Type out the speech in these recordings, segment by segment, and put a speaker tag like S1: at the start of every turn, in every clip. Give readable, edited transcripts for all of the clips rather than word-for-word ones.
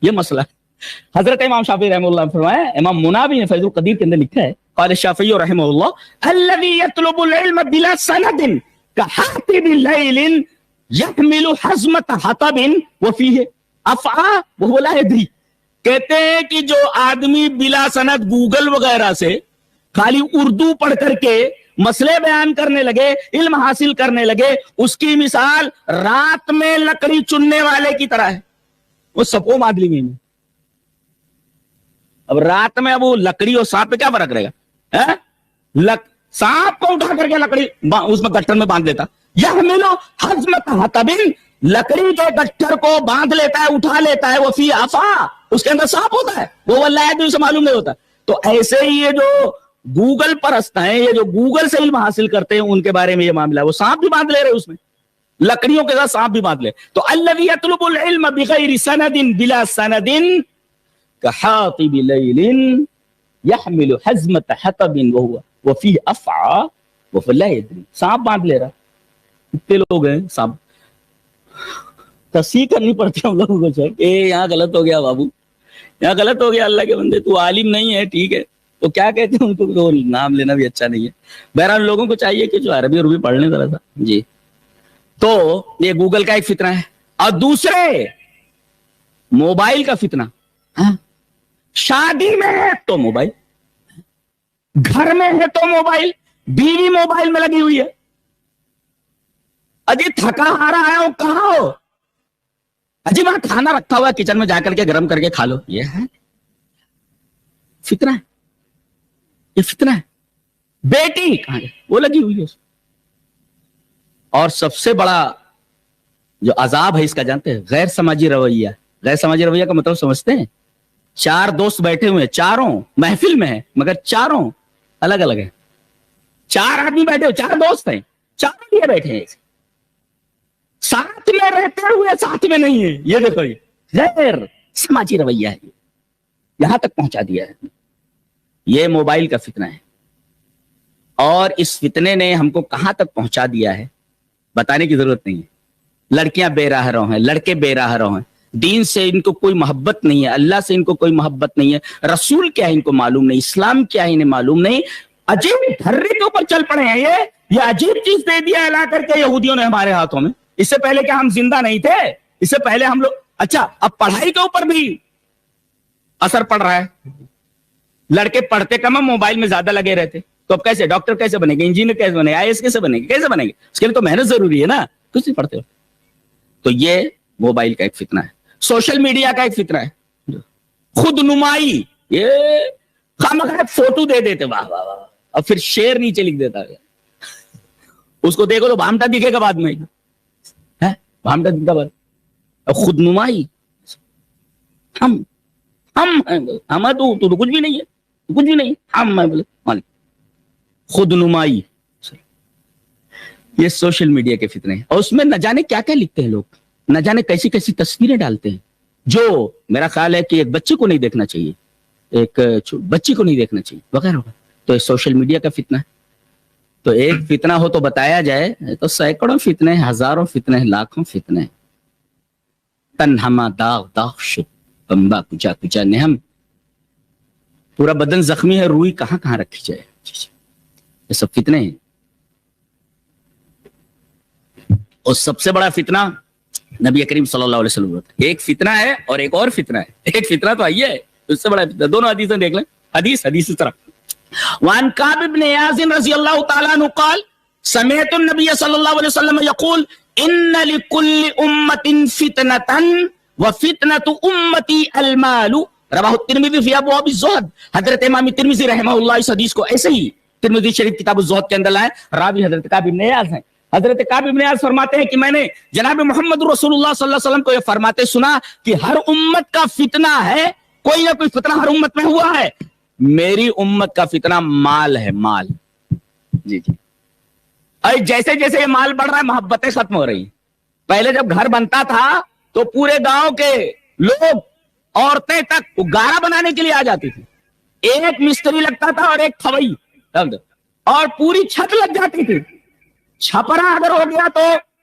S1: یہ مسئلہ ہے. حضرت امام شافعی رحمہ اللہ فرمایا, امام مناوی نے فیض القدیر کے اندر لکھا ہے, قال الشافعی رحمہ اللہ الذی یطلب العلم بلا سند کحاطب لیل یحمل حزمۃ حطب وفیہ افعى وهو لا يدری. کہتے ہیں کہ جو آدمی بلا سند گوگل وغیرہ سے خالی اردو پڑھ کر کے مسئلے بیان کرنے لگے, علم حاصل کرنے لگے, اس کی مثال رات میں لکڑی چننے والے کی طرح ہے. وہ سپو مادلی میں اب رات میں اب وہ لکڑی اور سانپ پہ کیا فرق رہے گا؟ سانپ کو اٹھا کر کے لکڑی اس میں گٹھر میں باندھ دیتا, یحمل حزمۃ حطب, لکڑی کے گٹھر کو باندھ لیتا ہے, اٹھا لیتا ہے, وہ فی افعى, اس کے اندر سانپ ہوتا ہے, وہ واللہ ہے اسے معلوم نہیں ہوتا. تو ایسے ہی یہ جو گوگل پرست ہیں, یہ جو گوگل سے علم حاصل کرتے ہیں, ان کے بارے میں یہ معاملہ ہے, وہ سانپ بھی باندھ لے رہے اس میں, لکڑیوں کے ساتھ سانپ بھی باندھ لے. تو الذی یطلب العلم بغیر سند بلا سند کحاطب لیل یحمل حزمۃ حطب وفیہ افعى وهو لا يدری. سانپ باندھ لے رہا. کتنے لوگ ہیں سانپ تصحیح کرنی پڑتی ہے ہم لوگوں کو, چاہے کہ یہاں غلط ہو گیا بابو, یہاں غلط ہو گیا, اللہ کے بندے تو عالم نہیں ہے, ٹھیک ہے, تو کیا کہتے ہیں ان کو نام لینا بھی اچھا نہیں ہے. بہرحال لوگوں کو چاہیے کہ جو عربی عربی پڑھ لیں ذرا سا. جی تو یہ گوگل کا ایک فتنہ ہے. اور دوسرے موبائل کا فتنہ. شادی میں ہے تو موبائل, گھر میں ہے تو موبائل, بیوی موبائل میں لگی ہوئی ہے. اجی تھکا آ رہا ہے, وہ کہاں ہو, اجی وہاں کھانا رکھا ہوا ہے کچن میں, جا کر کے گرم کر کے کھا لو. یہ ہے فتنہ ہے, یہ فتنہ ہے. بیٹی کہاں ہے, وہ لگی ہوئی ہے. اور سب سے بڑا جو عذاب ہے اس کا جانتے ہیں, غیر سماجی رویہ. غیر سماجی رویہ کا مطلب سمجھتے ہیں؟ 4 دوست بیٹھے ہوئے ہیں, چاروں محفل میں ہیں, مگر چاروں الگ الگ ہیں. 4 آدمی بیٹھے ہوئے, 4 دوست ہیں, چاروں لیے بیٹھے ہیں, ساتھ میں رہتے ہوئے ساتھ میں نہیں ہے. یہ دیکھو, یہ غیر سماجی رویہ ہے, یہاں تک پہنچا دیا ہے. یہ موبائل کا فتنہ ہے, اور اس فتنے نے ہم کو کہاں تک پہنچا دیا ہے بتانے کی ضرورت نہیں ہے. لڑکیاں بے راہ رو ہیں, لڑکے بے راہ رو ہیں, دین سے ان کو کوئی محبت نہیں ہے, اللہ سے ان کو کوئی محبت نہیں ہے, رسول کیا ہے ان کو معلوم نہیں, اسلام کیا ہے انہیں معلوم نہیں. عجیب دھرے کے اوپر چل پڑے ہیں. یہ عجیب چیز دے دیا لا کر کے یہودیوں نے ہمارے ہاتھوں میں. اس سے پہلے کیا ہم زندہ نہیں تھے؟ اس سے پہلے ہم لوگ, اچھا اب پڑھائی کے اوپر بھی اثر پڑ رہا ہے. لڑکے پڑھتے کم, موبائل میں زیادہ لگے رہتے, تو اب کیسے ڈاکٹر کیسے بنے گے, انجینئر کیسے بنے گے, آئی ایس کیسے بنے گے, کیسے بنے گے؟ اس کے لیے تو محنت ضروری ہے نا, کچھ نہیں پڑھتے ہو. تو یہ موبائل کا ایک فتنہ ہے. سوشل میڈیا کا ایک فتنہ ہے, خود نمائی. یہ خامخواہ فوٹو دے دیتے, واہ واہ واہ, اور پھر شعر نیچے لکھ دیتا ہے. اس کو دیکھو تو بھامٹا دکھے گا بعد میں, بھامٹا دکھتا بعد. خود نمائی, ہم تو کچھ بھی نہیں ہے, کچھ بھی نہیں, ہم بولے خود نمائی. یہ سوشل میڈیا کے فتنے ہیں, اور اس میں نہ جانے کیا کیا لکھتے ہیں لوگ, نہ جانے کیسی کیسی تصویریں ڈالتے ہیں, جو میرا خیال ہے کہ ایک بچے کو نہیں دیکھنا چاہیے, ایک بچی کو نہیں دیکھنا چاہیے وغیرہ. تو یہ سوشل میڈیا کا فتنہ ہے. تو ایک فتنہ ہو تو بتایا جائے تو سینکڑوں فتنے, ہزاروں فتنے, لاکھوں فتنے. تنہما داغ داغ شد بمبا کچا کچا نہم, پورا بدن زخمی ہے, روئی کہاں کہاں رکھی جائے. یہ سب فتنے ہیں. اور سب سے بڑا فتنہ نبی کریم صلی اللہ علیہ وسلم, ایک فتنہ ہے اور ایک اور فتنہ ہے. ایک فتنہ تو آئیے ہے, اس سے بڑا فتنہ. دونوں حدیثیں دیکھ لیں, حدیث اس طرح. وعن کعب بن عیاض رضی اللہ تعالیٰ عنہ قال سمعت النبی صلی اللہ علیہ وسلم یقول ان لکل امت فتنة وفتنة امتی المال رواہ الترمذی فی ابواب الزہد. حضرت امام ترمذی رحمہ اللہ اس حدیث کو ایسے ہی ترمذی شریف کتاب الزہد کے اندر لائے. راوی حضرت کعب بن عیاض ہیں. حضرت کعب بن عیاض فرماتے ہیں کہ میں نے جناب محمد رسول اللہ صلی اللہ علیہ وسلم کو یہ فرماتے سنا کہ ہر امت کا فتنہ ہے, کوئی نہ کوئی فتنہ ہر امت میں ہوا ہے. میری امت کا فتنہ مال ہے, مال. جی جی. اور جیسے جیسے یہ مال بڑھ رہا ہے محبتیں ختم ہو رہی ہیں. پہلے جب گھر بنتا تھا تو پورے گاؤں کے لوگ, عورتیں تک گارا بنانے کے لیے آ جاتی تھی. ایک مستری لگتا تھا اور ایک کھوئی, اور پوری چھت لگ جاتی تھی. چھپرا اگر ہو گیا تو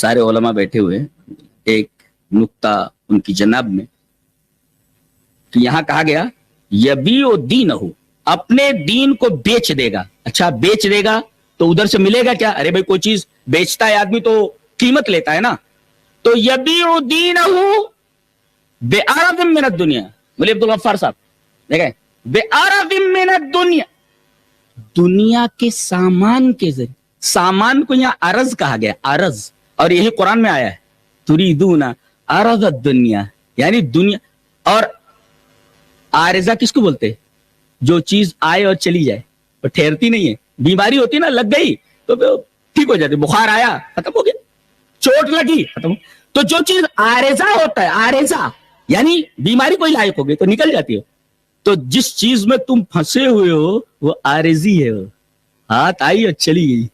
S1: سارے علماء بیٹھے ہوئے، ایک نقطہ ان کی جناب میں، تو یہاں کہا گیا یبیع دینہ، اپنے دین کو بیچ دے گا. اچھا بیچ دے گا تو ادھر سے ملے گا کیا؟ ارے بھائی کوئی چیز بیچتا ہے آدمی تو قیمت لیتا ہے نا. تو یبیع دینہ بعرض من الدنیا، مولوی عبدالغفار صاحب دیکھیں، بعرض من الدنیا، دنیا کے سامان کے ذریعے. سامان کو یہاں عرض کہا گیا، عرض، اور یہی قرآن میں آیا ہے تریدون عرض الدنیا، یعنی دنیا. اور عارضہ کس کو بولتے؟ جو چیز آئے اور چلی جائے، وہ ٹھہرتی نہیں ہے. بیماری ہوتی ہے نا، لگ گئی تو ٹھیک ہو جاتی، بخار آیا ختم ہو گیا، چوٹ لگی ختم. تو جو چیز عارضہ ہوتا ہے، عارضہ یعنی بیماری کوئی لاحق ہو گئی تو نکل جاتی ہے. تو جس چیز میں تم پھنسے ہوئے ہو وہ عارضی ہے، وہ ہاتھ آئی اور چلی گئی.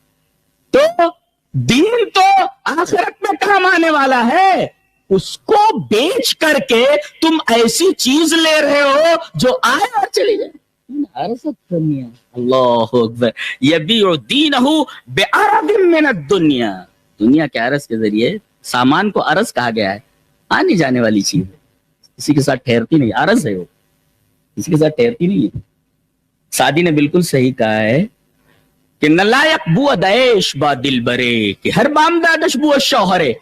S1: تو دین تو آخرت میں کام آنے والا ہے، اس کو بیچ کر کے تم ایسی چیز لے رہے ہو جو آئے اور چلی جائے. اللہ اکبر، یبیع دینہ بعرض من الدنیا، دنیا کے عرض کے ذریعے. سامان کو عرض کہا گیا ہے، آنے جانے والی چیز ہے، کسی کے ساتھ ٹھہرتی نہیں، عرض ہے وہ، کسی کے ساتھ ٹھہرتی نہیں ہے. سعدی نے بالکل صحیح کہا ہے کہ نلائق بو دعیش با دل برے، کہ ہر بامدادش بو شوہرے.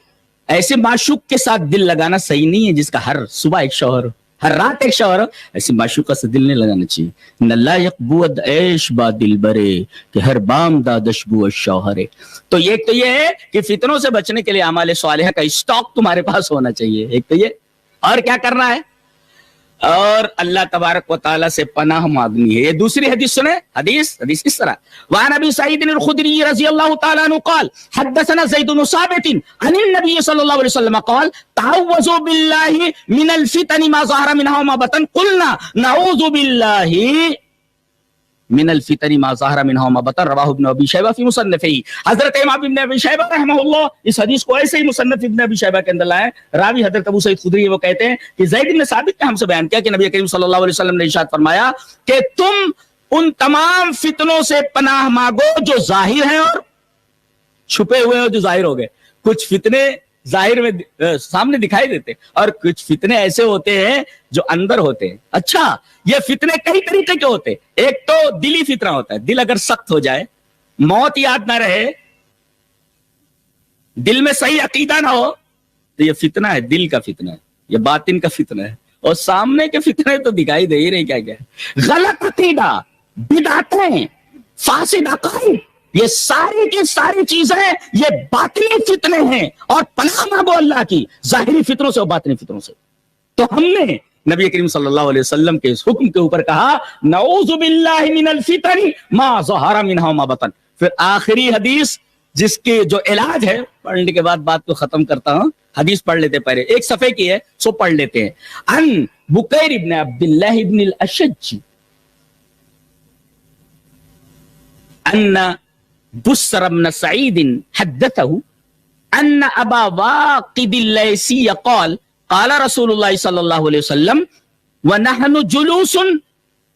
S1: ایسے معشوق کے ساتھ دل لگانا صحیح نہیں ہے جس کا ہر صبح ایک شوہر ہو، ہر رات ایک شوہر ہو. ایسے معشوقہ سے دل نہیں لگانا چاہیے. نلائق بو دعیش با دل برے، کہ ہر بامدادش بو شوہرے. تو ایک تو یہ ہے کہ فتنوں سے بچنے کے لیے اعمال صالحہ کا اسٹاک تمہارے پاس ہونا چاہیے، ایک تو یہ. اور کیا کرنا ہے؟ اور اللہ تبارک و تعالیٰ سے پناہ مانگنی ہے. یہ دوسری حدیث سنیں، حدیث اس طرح. وعن ابی سعید الخدری رضی اللہ تعالی عنہ قال حدثنا زید بن ثابت عن النبي صلی اللہ علیہ وسلم قال تعوذوا باللہ من الفتن ما ظهر منها وما بطن قلنا نعوذ باللہ من الفتن ما ظهر منها وما بطن رواہ ابن ابی شیبہ فی مصنفہ. حضرت امام ابن ابی شیبہ رحمہ اللہ اس حدیث کو ایسے ہی مصنف ابن ابی شیبہ کے اندر لائے. راوی حضرت ابو سعید خدری وہ کہتے ہیں کہ زید بن ثابت نے ہم سے بیان کیا کہ نبی کریم صلی اللہ علیہ وسلم نے ارشاد فرمایا کہ تم ان تمام فتنوں سے پناہ مانگو جو ظاہر ہیں اور چھپے ہوئے ہیں، جو ظاہر ہو گئے. کچھ فتنے ظاہر میں سامنے دکھائی دیتے اور کچھ فتنے ایسے ہوتے ہیں جو اندر ہوتے ہیں. اچھا یہ فتنے کئی طریقے کے ہوتے ہیں. ایک تو دلی فتنہ ہوتا ہے، دل اگر سخت ہو جائے، موت یاد نہ رہے، دل میں صحیح عقیدہ نہ ہو، تو یہ فتنہ ہے، دل کا فتنہ ہے، یہ باطن کا فتنہ ہے. اور سامنے کے فتنے تو دکھائی دے ہی نہیں کیا کیا ہے. غلط عقیدہ، بدعتیں، فاسد عقائد، یہ ساری کی ساری چیزیں یہ باطنی فتنے ہیں. اور پناہ مانگو اللہ کی ظاہری فتنوں سے اور باطنی فتنوں سے. تو ہم نے نبی کریم صلی اللہ علیہ وسلم کے اس حکم کے اوپر کہا نعوذ باللہ من الفتن ما ظہر منها وما بطن. پھر آخری حدیث جس کے جو علاج ہے، پڑھنے کے بعد بات کو ختم کرتا ہوں. حدیث پڑھ لیتے پہلے، ایک صفحے کی ہے سو پڑھ لیتے ہیں. ان بکیر ابن عبداللہ ابن الاشج ان بسر بن سعید حدثه ان ابا واقد اللیسی قال قال رسول اللہ صلی اللہ علیہ وسلم ونحن جلوس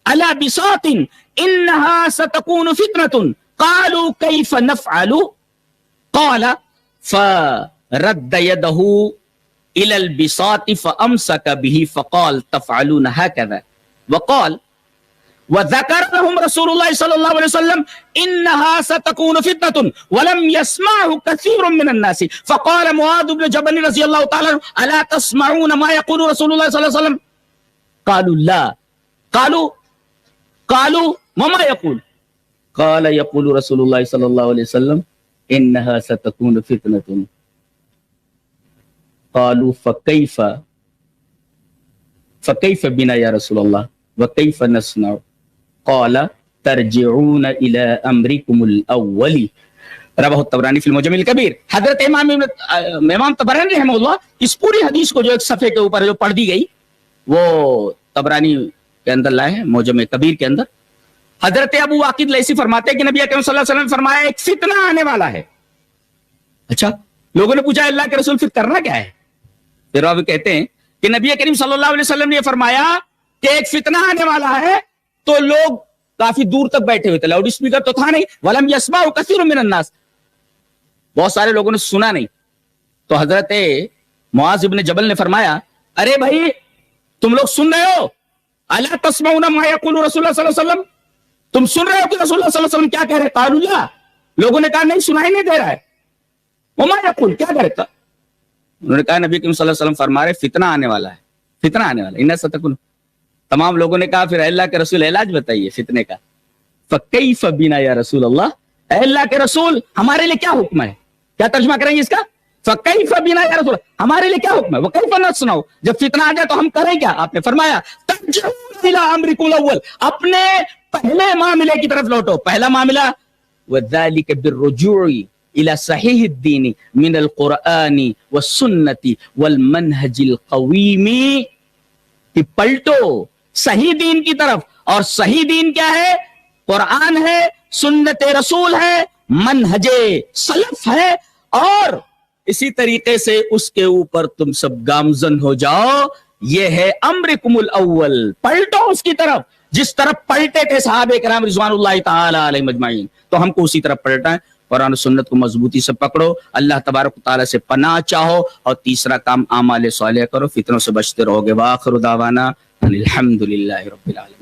S1: على بساط انها ستكون فتنة قالوا كيف نفعل قال فرد يده الى البساط فامسك به فقال تفعلون هكذا وقال وذكر لهم رسول الله صلى الله عليه وسلم انها ستكون فتنة ولم يسمعه كثير من الناس فقال معاذ بن جبل رضي الله تعالى عنه الا تسمعون ما يقول رسول الله صلى الله عليه وسلم قالوا لا قالوا وما يقول قال يقول رسول الله صلى الله عليه وسلم انها ستكون فتنة قالوا فكيف بنا يا رسول الله وكيف نصنع قال ترجعون الى امركم الاول رواه الطبرانی فی المعجم الکبیر. حضرت امام طبرانی رحمہ اللہ اس پوری حدیث کو جو ایک صفحے کے اوپر جو پڑھ دی گئی وہ طبرانی کے اندر لائے ہیں معجم کبیر کے اندر. حضرت ابو واقد لیسی فرماتے ہیں کہ نبی اکرم صلی اللہ علیہ وسلم نے فرمایا ایک فتنہ آنے والا ہے. اچھا لوگوں نے پوچھا اللہ کے رسول پھر کرنا کیا ہے؟ پھر راوی کہتے ہیں کہ نبی کریم صلی اللہ علیہ وسلم نے یہ فرمایا کہ ایک فتنہ آنے والا ہے. تو لوگ کافی دور تک بیٹھے ہوئے تھے، لاؤڈ اسپیکر تو تھا نہیں. ولم یسمع کثیر من الناس، بہت سارے لوگوں نے سنا نہیں. تو حضرت معاذ ابن جبل نے فرمایا ارے بھائی تم لوگ سن رہے ہو الا تسمعون ما یقول رسول اللہ صلی اللہ علیہ وسلم, تم سن رہے ہو کہ رسول اللہ صلی اللہ علیہ وسلم کیا کہہ رہے؟ قالوا لا, لوگوں نے کہا نہیں سنائی نہیں دے رہا ہے. وما یقول, کیا کہہ رہے تھا؟ انہوں نے کہا نبی کریم صلی اللہ علیہ وسلم فرما رہے فتنہ آنے والا ہے, فتنہ آنے والا ہے, ان ستکون. تمام لوگوں نے کہا پھر اللہ کے رسول علاج بتائیے فتنے کا. فکیف بنا یا رسول اللہ, اے اللہ کے رسول ہمارے لیے کیا حکم ہے؟ کیا ترجمہ کریں گے اس کا؟ فکیف بنا یا رسول, ہمارے لیے کیا حکم ہے؟ وہ کیف نصنع, جب فتنہ آ جائے تو ہم کریں کیا؟ آپ نے فرمایا ترجعون الی امرکم الاول, اپنے پہلے معاملے کی طرف لوٹو. پہلا معاملہ وذالک بالرجوع الى صحیح الدین من القرآن والسنة والمنہج القویم, کہ پلٹو صحیح دین کی طرف. اور صحیح دین کیا ہے؟ قرآن ہے, سنت رسول ہے, منہج سلف ہے, اور اسی طریقے سے اس کے اوپر تم سب گامزن ہو جاؤ. یہ ہے امرکم الاول, پلٹو اس کی طرف جس طرف پلٹے تھے صحابہ کرام رضوان اللہ تعالی علیہم اجمعین. تو ہم کو اسی طرف پلٹائیں, قرآن و سنت کو مضبوطی سے پکڑو, اللہ تبارک و تعالی سے پناہ چاہو, اور تیسرا کام اعمال صالحہ کرو, فتنوں سے بچتے رہو گے. وآخر دعوانا ان الحمد للہ رب العالمین.